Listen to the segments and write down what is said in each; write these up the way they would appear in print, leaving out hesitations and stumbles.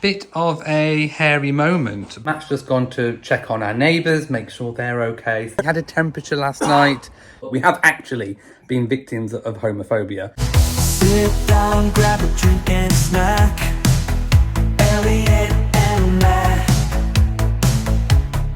bit of a hairy moment. Matt's just gone to check on our neighbours, make sure they're okay. We had a temperature last night. We have actually been victims of homophobia. Sit down, grab a drink and a snack. Elliot and Matt.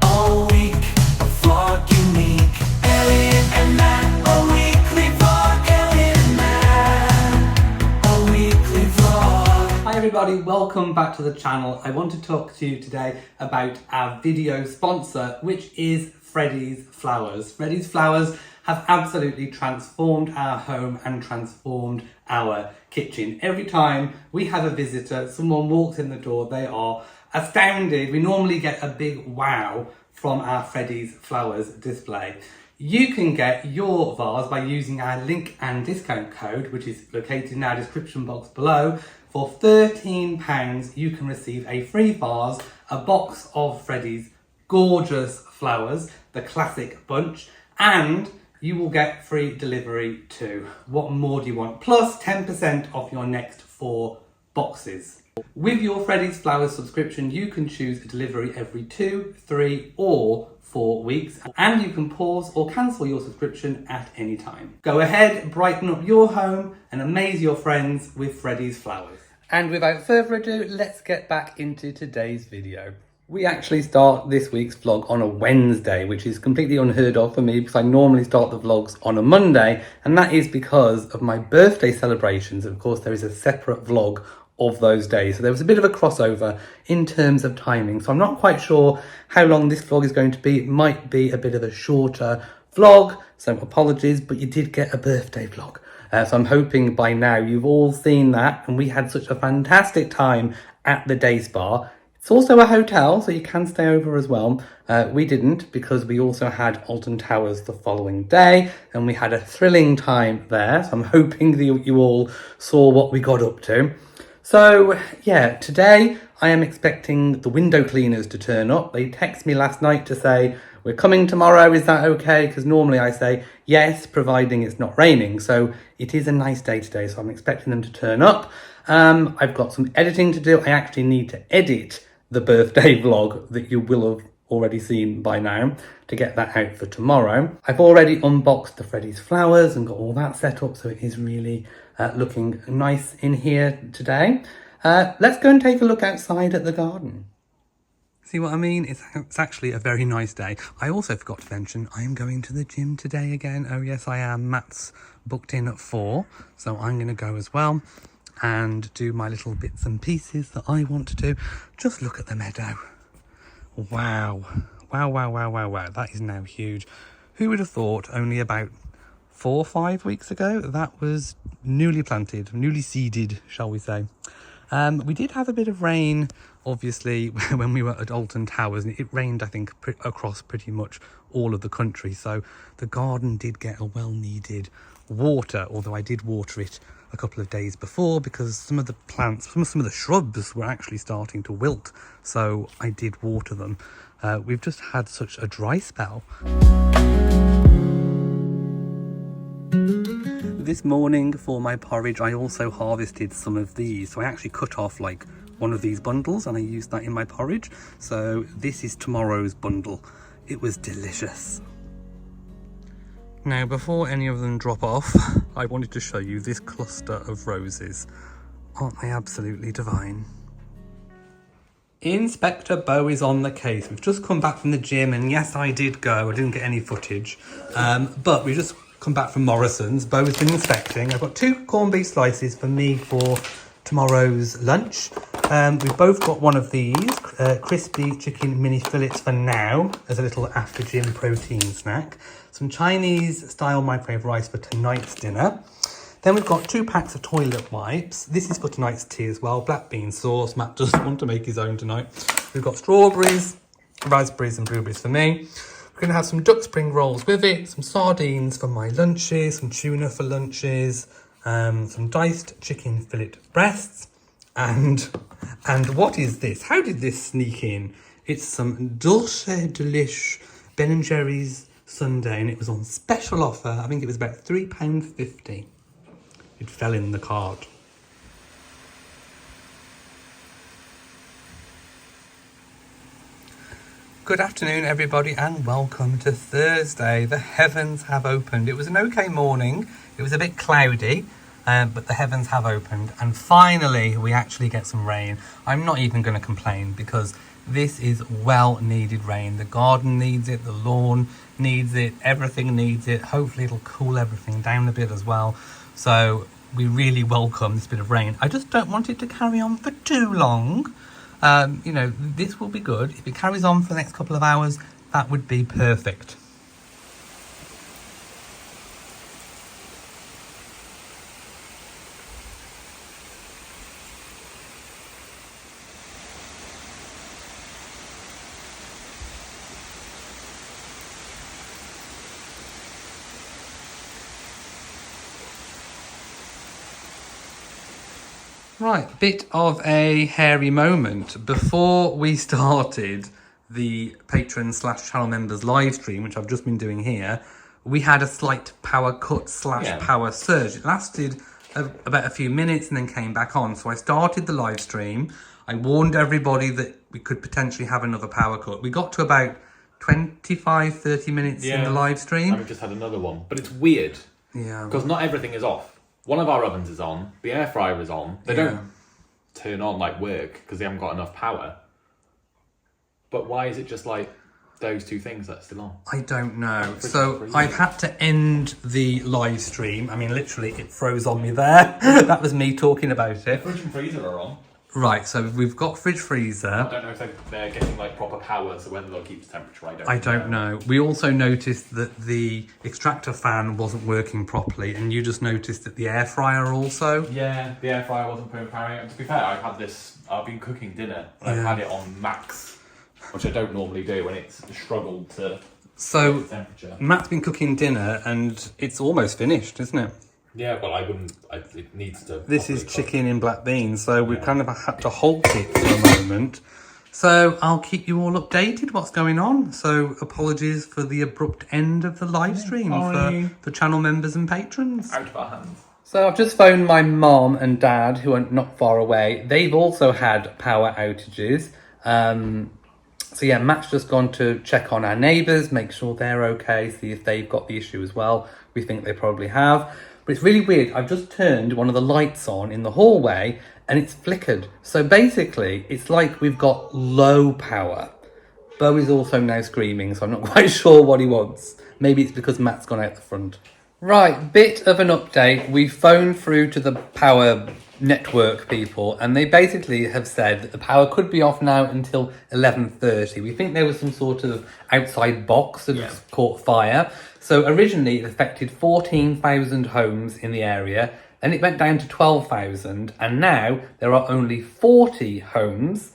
All week, a vlog unique. Elliot and Matt, a weekly vlog. Elliot and Matt, a weekly vlog. Hi everybody, welcome back to the channel. I want to talk to you today about our video sponsor, which is Freddie's Flowers. Freddie's Flowers have absolutely transformed our home and transformed our kitchen. Every time we have a visitor, someone walks in the door, they are astounded. We normally get a big wow from our Freddie's Flowers display. You can get your vase by using our link and discount code, which is located in our description box below. For £13, you can receive a free vase, a box of Freddie's gorgeous flowers, the classic bunch, and you will get free delivery too. What more do you want? Plus 10% off your next 4 boxes. With your Freddie's Flowers subscription, you can choose a delivery every 2, 3 or 4 weeks, and you can pause or cancel your subscription at any time. Go ahead, brighten up your home and amaze your friends with Freddie's Flowers. And without further ado, let's get back into today's video. We actually start this week's vlog on a Wednesday, which is completely unheard of for me because I normally start the vlogs on a Monday, and that is because of my birthday celebrations. Of course, there is a separate vlog of those days, so there was a bit of a crossover in terms of timing. So I'm not quite sure how long this vlog is going to be. It might be a bit of a shorter vlog, so apologies, but you did get a birthday vlog. So I'm hoping by now you've all seen that, and we had such a fantastic time at the day spa. It's also a hotel, so you can stay over as well. We didn't, because we also had Alton Towers the following day, and we had a thrilling time there. So I'm hoping that you all saw what we got up to. So yeah, today I am expecting the window cleaners to turn up. They texted me last night to say, we're coming tomorrow, is that okay? Because normally I say yes, providing it's not raining. So it is a nice day today, so I'm expecting them to turn up. I've got some editing to do. I actually need to edit the birthday vlog that you will have already seen by now to get that out for tomorrow. I've already unboxed the Freddie's Flowers and got all that set up, so it is really looking nice in here today. Let's go and take a look outside at the garden. See what I mean? It's actually a very nice day. I also forgot to mention I am going to the gym today again. Oh yes, I am. Matt's booked in at 4, so I'm going to go as well and do my little bits and pieces that I want to do. Just look at the meadow. Wow. Wow, wow, wow, wow, wow. That is now huge. Who would have thought only about 4 or 5 weeks ago that was newly planted, newly seeded, shall we say. We did have a bit of rain, obviously, when we were at Alton Towers, and it rained, I think, across pretty much all of the country. So the garden did get a well-needed water, although I did water it a couple of days before because some of the plants, some of the shrubs were actually starting to wilt. So I did water them. We've just had such a dry spell. This morning for my porridge, I also harvested some of these. So I actually cut off like one of these bundles and I used that in my porridge. So this is tomorrow's bundle. It was delicious. Now, before any of them drop off, I wanted to show you this cluster of roses. Aren't they absolutely divine? Inspector Bo is on the case. We've just come back from the gym, and yes, I did go. I didn't get any footage, but we just come back from Morrison's. Bo has been inspecting. I've got 2 corned beef slices for me for tomorrow's lunch. We've both got one of these crispy chicken mini fillets for now as a little after gym protein snack. Some Chinese style microwave rice for tonight's dinner. Then we've got 2 packs of toilet wipes. This is for tonight's tea as well. Black bean sauce. Matt doesn't want to make his own tonight. We've got strawberries, raspberries and blueberries for me. We're going to have some duck spring rolls with it, some sardines for my lunches, some tuna for lunches, some diced chicken fillet breasts, and what is this? How did this sneak in? It's some Dulce Delish Ben & Jerry's Sunday, and it was on special offer. I think it was about £3.50. It fell in the cart. Good afternoon, everybody, and welcome to Thursday. The heavens have opened. It was an okay morning. It was a bit cloudy, but the heavens have opened, and finally we actually get some rain. I'm not even going to complain because this is well-needed rain. The garden needs it, the lawn needs it, everything needs it. Hopefully it'll cool everything down a bit as well. So we really welcome this bit of rain. I just don't want it to carry on for too long. You know, this will be good. If it carries on for the next couple of hours, that would be perfect. Right, bit of a hairy moment. Before we started the patron / channel members live stream, which I've just been doing here, we had a slight power cut / power surge. It lasted about a few minutes and then came back on. So I started the live stream. I warned everybody that we could potentially have another power cut. We got to about 25-30 minutes in the live stream. And we've just had another one. But it's weird. Yeah. Because not everything is off. One of our ovens is on, the air fryer is on. They don't turn on like work because they haven't got enough power. But why is it just like those two things that's still on? I don't know. So I've had to end the live stream. I mean, literally, it froze on me there. That was me talking about it. Fridge and freezer are on. Right, so we've got fridge freezer. I don't know if they're getting like proper power, so whether they'll keep the temperature, I don't know. We also noticed that the extractor fan wasn't working properly, and you just noticed that the air fryer also. Yeah, the air fryer wasn't powering. To be fair, I've been cooking dinner, and I've had it on max, which I don't normally do when it's struggled to so get the temperature. Matt's been cooking dinner, and it's almost finished, isn't it? Yeah, well, it needs to. This is chicken in black beans, so we kind of had to halt it for a moment. So I'll keep you all updated what's going on. So apologies for the abrupt end of the live stream for the channel members and patrons. Out of our hands. So I've just phoned my mom and dad, who are not far away. They've also had power outages. So yeah, Matt's just gone to check on our neighbours, make sure they're okay, see if they've got the issue as well. We think they probably have. But it's really weird. I've just turned one of the lights on in the hallway and it's flickered. So basically, it's like we've got low power. Bo is also now screaming, so I'm not quite sure what he wants. Maybe it's because Matt's gone out the front. Right, bit of an update. We phoned through to the power network people and they basically have said that the power could be off now until 11:30. We think there was some sort of outside box that caught fire. So originally it affected 14,000 homes in the area and it went down to 12,000 and now there are only 40 homes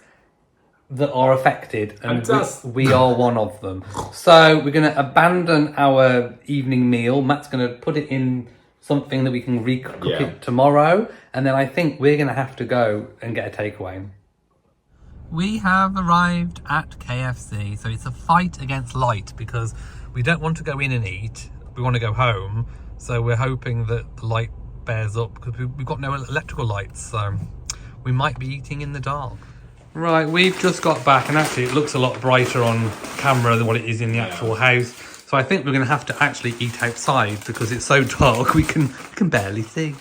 that are affected and we are one of them. So we're going to abandon our evening meal. Matt's going to put it in something that we can recook it tomorrow, and then I think we're going to have to go and get a takeaway. We have arrived at KFC, so it's a fight against light because we don't want to go in and eat, we want to go home, so we're hoping that the light bears up because we've got no electrical lights, so we might be eating in the dark. Right, we've just got back and actually it looks a lot brighter on camera than what it is in the actual house. So I think we're going to have to actually eat outside because it's so dark we can barely see.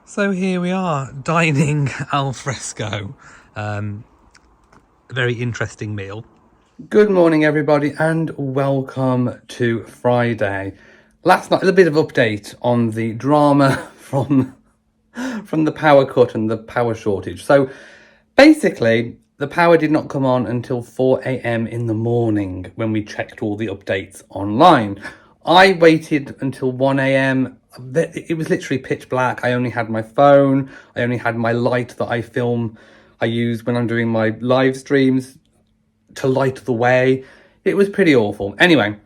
So here we are, dining al fresco. A very interesting meal. Good morning everybody and welcome to Friday. Last night, a bit of update on the drama from the power cut and the power shortage. So basically, the power did not come on until 4 a.m. in the morning when we checked all the updates online. I waited until 1 a.m. It was literally pitch black. I only had my phone. I only had my light that I use when I'm doing my live streams to light the way. It was pretty awful. Anyway,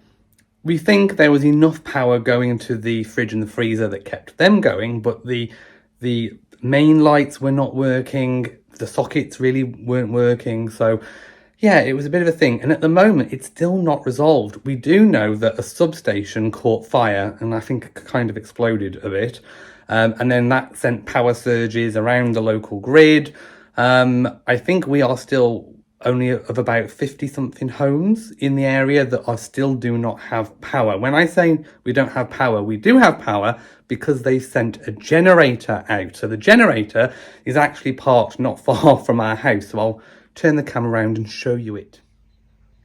we think there was enough power going into the fridge and the freezer that kept them going, but the main lights were not working. The sockets really weren't working. So yeah, it was a bit of a thing. And at the moment, it's still not resolved. We do know that a substation caught fire and I think kind of exploded a bit. And then that sent power surges around the local grid. I think we are still only of about 50 something homes in the area that are still do not have power. When I say we don't have power, we do have power because they sent a generator out. So the generator is actually parked not far from our house. So I'll turn the camera around and show you it.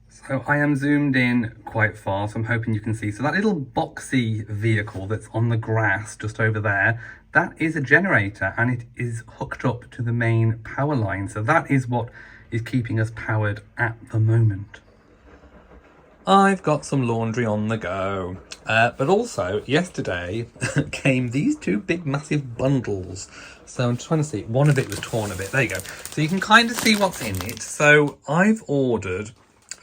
So I am zoomed in quite far, so I'm hoping you can see. So that little boxy vehicle that's on the grass just over there, that is a generator and it is hooked up to the main power line. So that is what is keeping us powered at the moment. I've got some laundry on the go. But also, yesterday came these two big massive bundles. So I'm trying to see, one of it was torn a bit. There you go. So you can kind of see what's in it. So I've ordered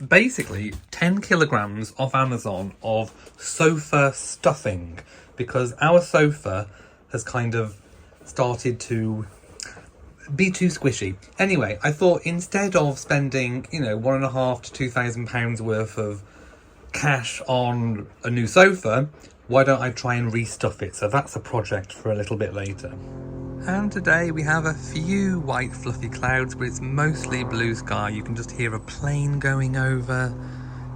basically 10 kilograms off Amazon of sofa stuffing because our sofa has kind of started to be too squishy. Anyway, I thought instead of spending, £1,500 to £2,000 worth of cash on a new sofa, why don't I try and restuff it? So that's a project for a little bit later. And today we have a few white fluffy clouds, but it's mostly blue sky. You can just hear a plane going over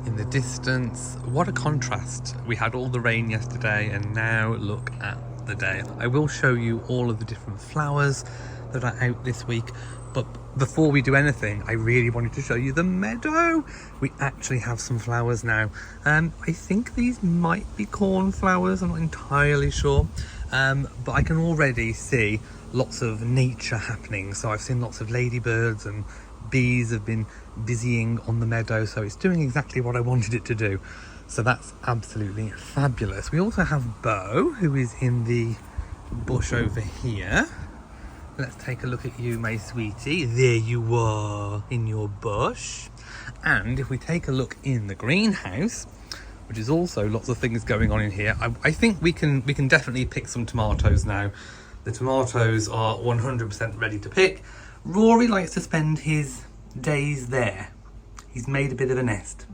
in the distance. What a contrast. We had all the rain yesterday and now look at the day. I will show you all of the different flowers that are out this week, but before we do anything, I really wanted to show you the meadow. We actually have some flowers now. I think these might be cornflowers, I'm not entirely sure, but I can already see lots of nature happening. So I've seen lots of ladybirds and bees have been busying on the meadow, so it's doing exactly what I wanted it to do. So that's absolutely fabulous. We also have Bo, who is in the bush over here. Let's take a look at you, my sweetie. There you are in your bush. And if we take a look in the greenhouse, which is also lots of things going on in here, I think we can definitely pick some tomatoes now. The tomatoes are 100% ready to pick. Rory likes to spend his days there. He's made a bit of a nest.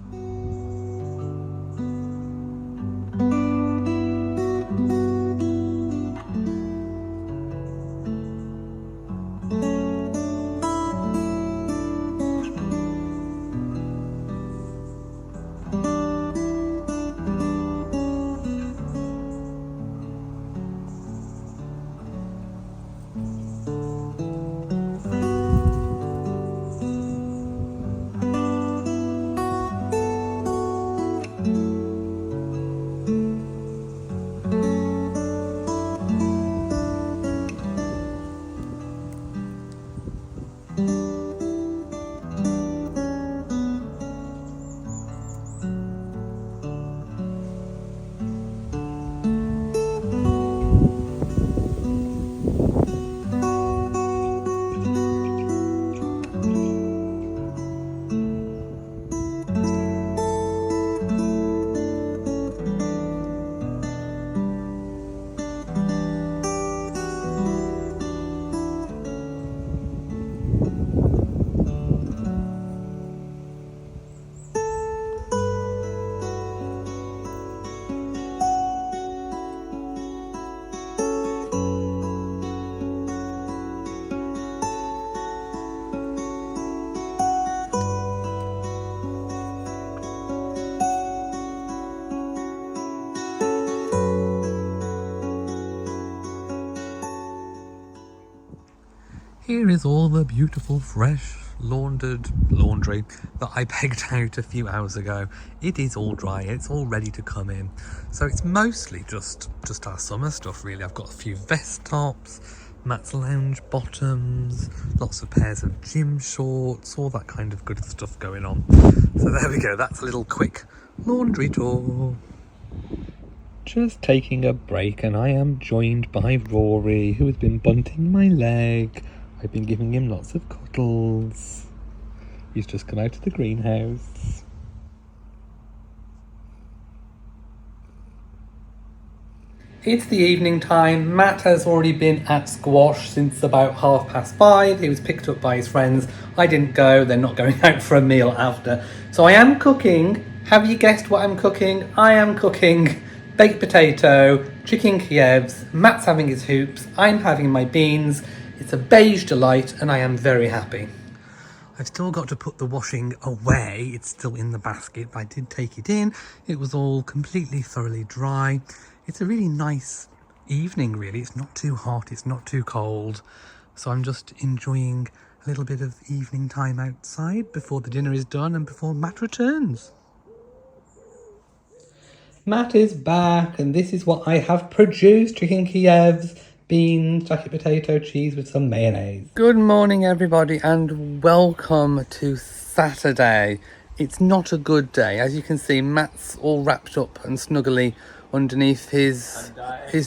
Here is all the beautiful, fresh, laundered laundry that I pegged out a few hours ago. It is all dry, it's all ready to come in. So it's mostly just our summer stuff, really. I've got a few vest tops, Matt's lounge bottoms, lots of pairs of gym shorts, all that kind of good stuff going on. So there we go, that's a little quick laundry tour. Just taking a break, and I am joined by Rory, who has been bunting my leg. I've been giving him lots of cuddles. He's just come out of the greenhouse. It's the evening time. Matt has already been at squash since about 5:30. He was picked up by his friends. I didn't go. They're not going out for a meal after. So I am cooking. Have you guessed what I'm cooking? I am cooking baked potato, chicken Kievs. Matt's having his hoops. I'm having my beans. It's a beige delight and I am very happy. I've still got to put the washing away. It's still in the basket, but I did take it in. It was all completely thoroughly dry. It's a really nice evening, really. It's not too hot, it's not too cold. So I'm just enjoying a little bit of evening time outside before the dinner is done and before Matt returns. Matt is back, and this is what I have produced. Chicken Kievs, beans, jacket potato, cheese with some mayonnaise. Good morning, everybody, and welcome to Saturday. It's not a good day. As you can see, Matt's all wrapped up and snuggly underneath his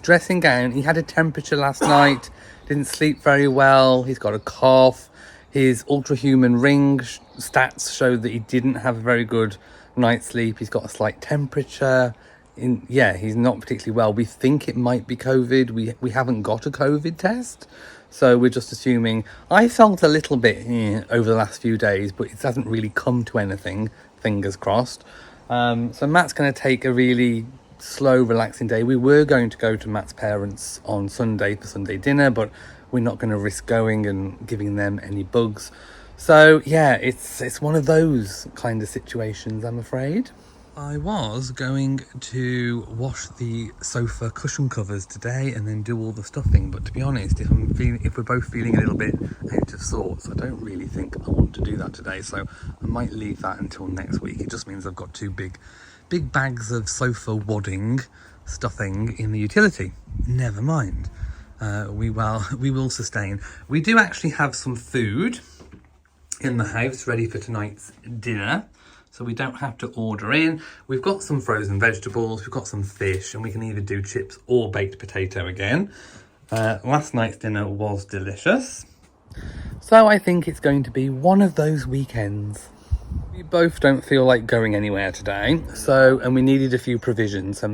dressing gown. He had a temperature last night, didn't sleep very well. He's got a cough. His Ultrahuman ring stats showed that he didn't have a very good night's sleep. He's got a slight temperature. He's not particularly well. We think it might be COVID. We haven't got a COVID test, so we're just assuming. I felt a little bit over the last few days, but it hasn't really come to anything, fingers crossed. So Matt's going to take a really slow, relaxing day. We were going to go to Matt's parents on Sunday for Sunday dinner, but we're not going to risk going and giving them any bugs. So yeah, it's one of those kind of situations, I'm afraid. I was going to wash the sofa cushion covers today and then do all the stuffing, but to be honest, if we're both feeling a little bit out of sorts, I don't really think I want to do that today, so I might leave that until next week. It just means I've got two big bags of sofa wadding stuffing in the utility. Never mind. We will sustain. We do actually have some food in the house ready for tonight's dinner, so we don't have to order in. We've got some frozen vegetables, we've got some fish, and we can either do chips or baked potato again. Last night's dinner was delicious, so I think it's going to be one of those weekends. We both don't feel like going anywhere today, and we needed a few provisions. So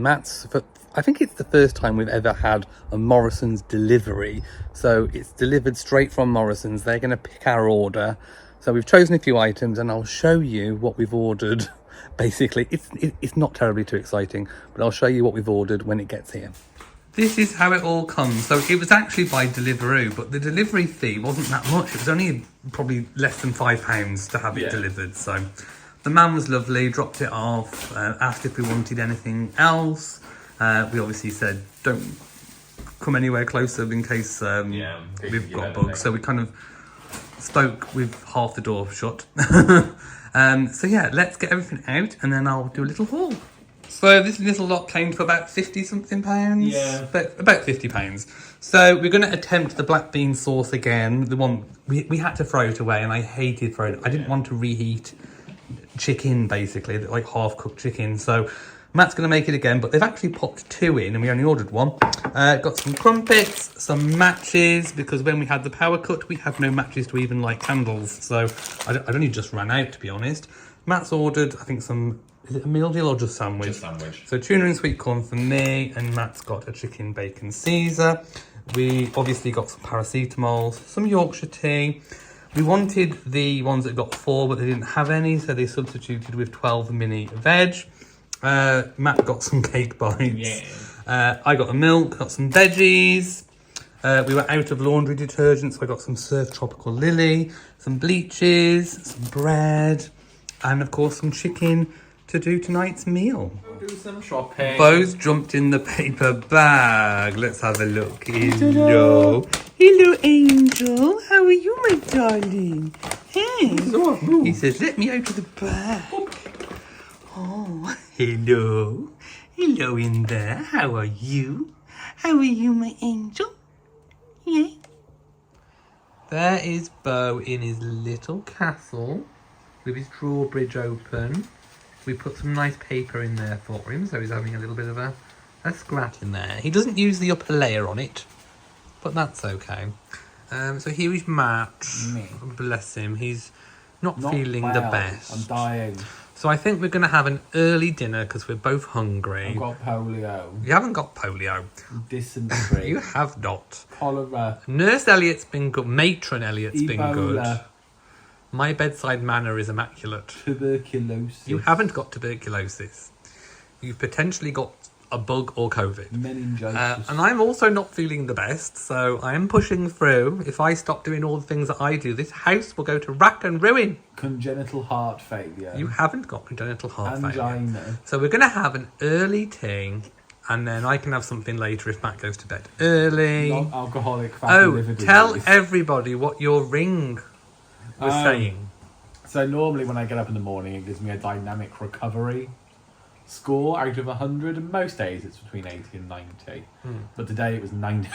I think it's the first time we've ever had a Morrison's delivery. So it's delivered straight from Morrison's. They're going to pick our order. So we've chosen a few items and I'll show you what we've ordered. Basically, it's not terribly too exciting, but I'll show you what we've ordered when it gets here. This is how it all comes. So it was actually by Deliveroo, but the delivery fee wasn't that much. It was only probably less than £5 to have it delivered. So the man was lovely, dropped it off, asked if we wanted anything else. We obviously said don't come anywhere closer in case we've got bugs. So we kind of spoke with half the door shut. So yeah, let's get everything out and then I'll do a little haul. So this little lot came for about £50 something. Yeah. About £50. So we're going to attempt the black bean sauce again. The one we had to throw it away, and I hated throwing it. I didn't want to reheat chicken, basically, like half cooked chicken. So Matt's going to make it again, but they've actually popped two in and we only ordered one. Got some crumpets, some matches, because when we had the power cut, we had no matches to even light candles. So I'd only just ran out, to be honest. Matt's ordered, I think, is it a meal deal or just sandwich? Just sandwich. So tuna and sweet corn for me, and Matt's got a chicken bacon Caesar. We obviously got some paracetamol, some Yorkshire tea. We wanted the ones that got 4, but they didn't have any, so they substituted with 12 mini veg. Matt got some cake bites. I got a milk, got some veggies. We were out of laundry detergent, so I got some Surf Tropical Lily, some bleaches, some bread, and of course some chicken to do tonight's meal. We'll do some shopping. Bo's jumped in the paper bag. Let's have a look. Hello. Hello, Angel. How are you, my darling? Hey. He says, let me out of the bag. Oh, hello. Hello in there. How are you? How are you, my angel? Yeah. There is Bo in his little castle with his drawbridge open. We put some nice paper in there for him, so he's having a little bit of a scratch in there. He doesn't use the upper layer on it, but that's okay. So here is Matt. Bless him. He's not feeling the best. I'm dying. So I think we're going to have an early dinner because we're both hungry. I've got polio. You haven't got polio. Dysentery. You have not. Cholera. Nurse Elliot's been good. Matron Elliot's been good. Ebola. My bedside manner is immaculate. Tuberculosis. You haven't got tuberculosis. You've potentially got a bug or COVID. Meningitis. And I'm also not feeling the best, so I am pushing through. If I stop doing all the things that I do, this house will go to rack and ruin. Congenital heart failure. You haven't got congenital heart failure. Angina. So we're going to have an early tea, and then I can have something later if Matt goes to bed early. Non-alcoholic fatty liver disease. Tell everybody what your ring was saying. So normally when I get up in the morning, it gives me a dynamic recovery score out of 100, and most days it's between 80 and 90. But today it was 19,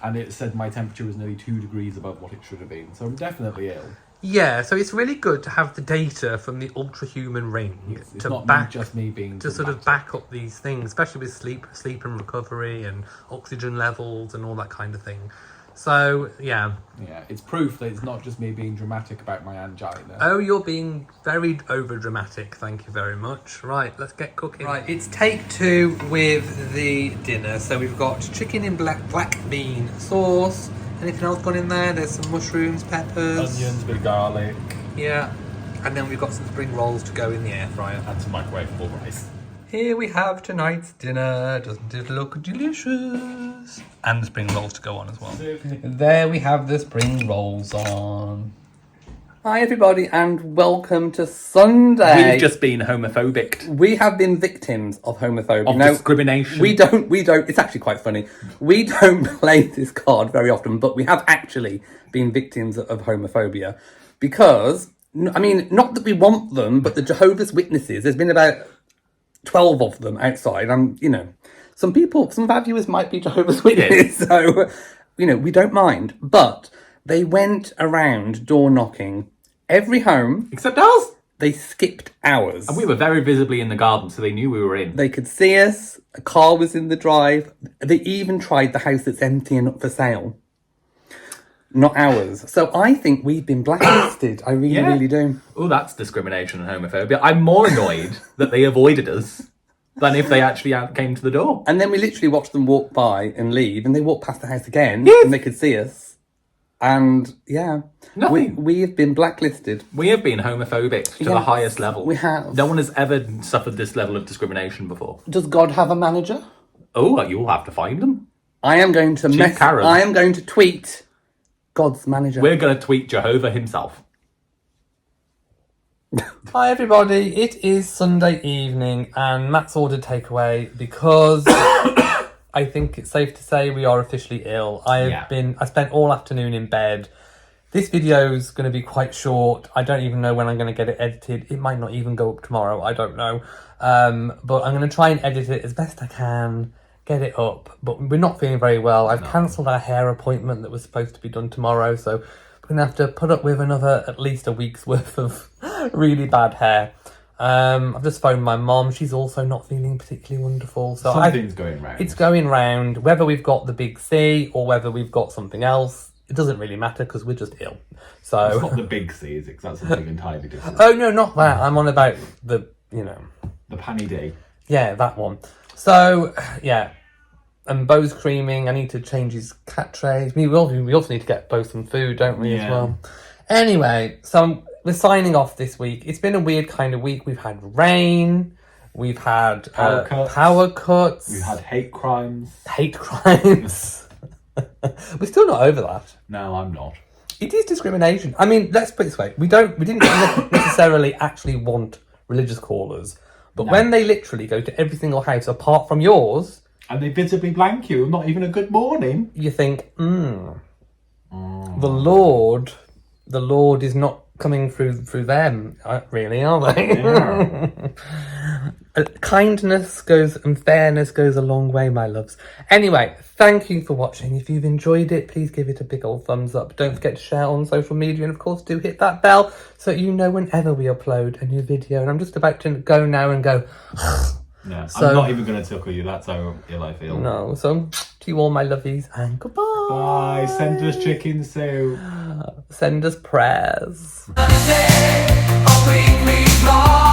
and it said my temperature was nearly 2 degrees above what it should have been. So I'm definitely ill. Yeah, so it's really good to have the data from the Ultrahuman ring It's to not back just me being to sort of back up these things, especially with sleep and recovery and oxygen levels and all that kind of thing. So yeah, it's proof that it's not just me being dramatic about my angina. Oh, you're being very over dramatic. Thank you very much. Right, let's get cooking. Right, it's take 2 with the dinner. So we've got chicken in black bean sauce. Anything else gone in there? There's some mushrooms, peppers, Onions with garlic. Yeah, and then we've got some spring rolls to go in the air fryer. And some microwavable rice. Here we have tonight's dinner. Doesn't it look delicious? And the spring rolls to go on as well. There we have the spring rolls on. Hi everybody and welcome to Sunday. We've just been homophobic. We have been victims of homophobia. Of discrimination. We don't, it's actually quite funny. We don't play this card very often, but we have actually been victims of homophobia. Because, I mean, not that we want them, but the Jehovah's Witnesses, there's been about 12 of them outside. Some of our viewers might be Jehovah's Witnesses, so, we don't mind. But they went around door knocking every home. Except ours. They skipped ours. And we were very visibly in the garden, so they knew we were in. They could see us. A car was in the drive. They even tried the house that's empty and up for sale. Not ours. So I think we've been blacklisted. I really do. Oh, that's discrimination and homophobia. I'm more annoyed that they avoided us than if they actually came to the door. And then we literally watched them walk by and leave, and they walked past the house again, and they could see us. And Nothing. We have been blacklisted. We have been homophobic to the highest level. We have. No one has ever suffered this level of discrimination before. Does God have a manager? Oh, you'll have to find them. I am going to I am going to tweet God's manager. We're going to tweet Jehovah himself. Hi everybody, it is Sunday evening and Matt's ordered takeaway because I think it's safe to say we are officially ill. I spent all afternoon in bed. This video's going to be quite short. I don't even know when I'm going to get it edited. It might not even go up tomorrow, I don't know. But I'm going to try and edit it as best I can, get it up. But we're not feeling very well. I've cancelled our hair appointment that was supposed to be done tomorrow, so we're going to have to put up with another at least a week's worth of really bad hair. I've just phoned my mom. She's also not feeling particularly wonderful. So Something's going round. It's going round. Whether we've got the big C or whether we've got something else, it doesn't really matter because we're just ill. So it's not the big C, is it? Because that's something entirely different. Oh no, not that. I'm on about the the Panny D. Yeah, that one. So yeah. And Bo's creaming. I need to change his cat trays. We also need to get Bo some food, don't we, as well? Anyway, so we're signing off this week. It's been a weird kind of week. We've had rain. We've had power cuts. We've had hate crimes. We're still not over that. No, I'm not. It is discrimination. I mean, let's put it this way. We didn't necessarily actually want religious callers. But when they literally go to every single house apart from yours... And they visibly blank you, not even a good morning. You think, the Lord is not coming through them, really, are they? Yeah. Kindness and fairness goes a long way, my loves. Anyway, thank you for watching. If you've enjoyed it, please give it a big old thumbs up. Don't forget to share on social media, and of course do hit that bell so you know whenever we upload a new video. And I'm just about to go now and go... Yeah, I'm not even going to tickle you. That's how ill I feel. No, so to you all my lovies, and goodbye. Bye. Send us chicken soup. Send us prayers. Sunday, a weekly vlog.